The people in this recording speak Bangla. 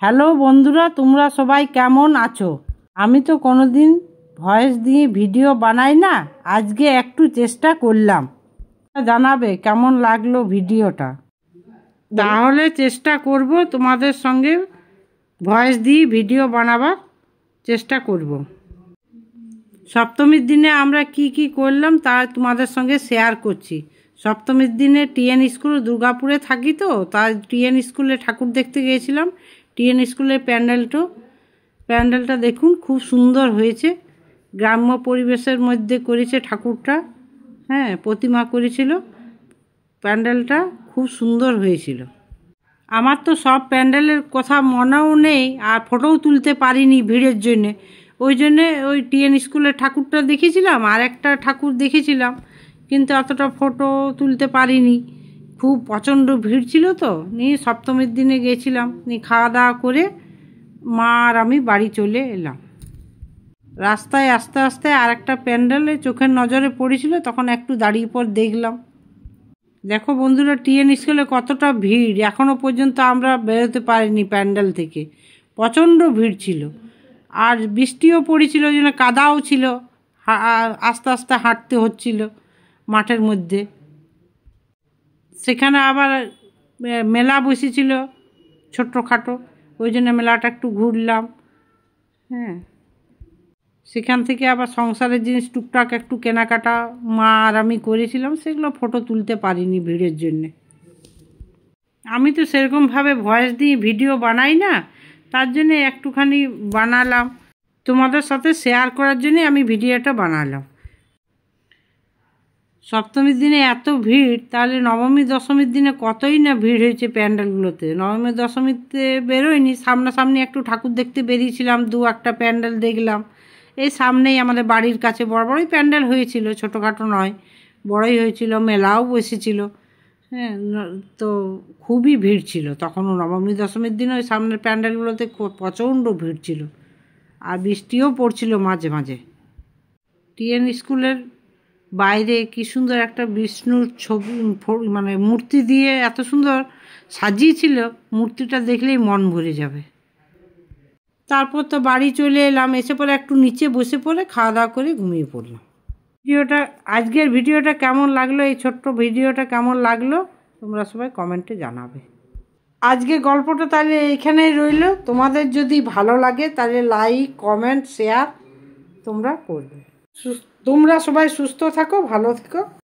হ্যালো বন্ধুরা, তোমরা সবাই কেমন আছো? আমি তো কোনোদিন ভয়েস দিয়ে ভিডিও বানাই না, আজকে একটু চেষ্টা করলাম। জানাবে কেমন লাগলো ভিডিওটা। তাহলে চেষ্টা করব তোমাদের সঙ্গে ভয়েস দিয়ে ভিডিও বানাবার চেষ্টা করব। সপ্তমীর দিনে আমরা কি করলাম তা তোমাদের সঙ্গে শেয়ার করছি। সপ্তমীর দিনে টিএন স্কুল, দুর্গাপুরে থাকি তো, তাই টিএন স্কুলে ঠাকুর দেখতে গিয়েছিলাম। টিএন স্কুলের প্যান্ডেলটা দেখুন, খুব সুন্দর হয়েছে। গ্রাম্য পরিবেশের মধ্যে করেছে ঠাকুরটা। হ্যাঁ, প্রতিমা করেছিল। প্যান্ডেলটা খুব সুন্দর হয়েছিল। আমার তো সব প্যান্ডেলের কথা মনেও নেই, আর ফটোও তুলতে পারিনি ভিড়ের জন্যে। ওই জন্যে ওই টিএন স্কুলের ঠাকুরটা দেখেছিলাম, আর একটা ঠাকুর দেখেছিলাম, কিন্তু অতটা ফটো তুলতে পারিনি। খুব প্রচণ্ড ভিড় ছিল তো, নিয়ে সপ্তমীর দিনে গেছিলাম, নিয়ে খাওয়া দাওয়া করে মা আর আমি বাড়ি চলে এলাম। রাস্তায় আস্তে আস্তে আর একটা প্যান্ডেলে চোখের নজরে পড়েছিল, তখন একটু দাঁড়িয়ে পর দেখলাম। দেখো বন্ধুরা, টিএন স্কুলে কতটা ভিড়, এখনও পর্যন্ত আমরা বেরোতে পারিনি প্যান্ডেল থেকে। প্রচণ্ড ভিড় ছিল, আর বৃষ্টিও পড়েছিল, ওই জন্য কাদাও ছিল। আস্তে আস্তে হাঁটতে হচ্ছিল মাঠের মধ্যে। সেখানে আবার মেলা বসেছিল ছোট্টখাটো, ওই জন্য মেলাটা একটু ঘুরলাম। হ্যাঁ, সেখান থেকে আবার সংসারের জিনিস টুকটাক একটু কেনাকাটা মা আর আমি করেছিলাম, সেগুলো ফটো তুলতে পারিনি ভিড়ের জন্যে। আমি তো সেরকমভাবে ভয়েস দিয়ে ভিডিও বানাই না, তার জন্যে একটুখানি বানালাম তোমাদের সাথে শেয়ার করার জন্যে। আমি ভিডিওটা বানালাম। সপ্তমীর দিনে এত ভিড়, তাহলে নবমী দশমীর দিনে কতই না ভিড় হয়েছে প্যান্ডেলগুলোতে। নবমী দশমীতে বেরোয়নি, সামনাসামনি একটু ঠাকুর দেখতে বেরিয়েছিলাম, দু একটা প্যান্ডেল দেখলাম। এই সামনেই আমাদের বাড়ির কাছে বড় বড়ই প্যান্ডেল হয়েছিল, ছোটোখাটো নয়, বড়ই হয়েছিল। মেলাও বসেছিল। হ্যাঁ, তো খুবই ভিড় ছিল তখনও। নবমী দশমীর দিনে ওই সামনের প্যান্ডেলগুলোতে প্রচণ্ড ভিড় ছিল, আর বৃষ্টিও পড়ছিল মাঝে মাঝে। টিএন স্কুলের বাইরে কি সুন্দর একটা বিষ্ণুর ছবি, মানে মূর্তি দিয়ে এত সুন্দর সাজিয়েছিল, মূর্তিটা দেখলেই মন ভরে যাবে। তারপর তো বাড়ি চলে এলাম, এসে পরে একটু নিচে বসে পড়ে খাওয়া দাওয়া করে ঘুমিয়ে পড়লাম। আজকের ভিডিওটা কেমন লাগলো, এই ছোট্ট ভিডিওটা কেমন লাগলো, তোমরা সবাই কমেন্টে জানাবে। আজকের গল্পটা তাহলে এখানেই রইল। তোমাদের যদি ভালো লাগে তাহলে লাইক, কমেন্ট, শেয়ার তোমরা করবে। তোমরা সবাই সুস্থ থাকো, ভালো থেকো।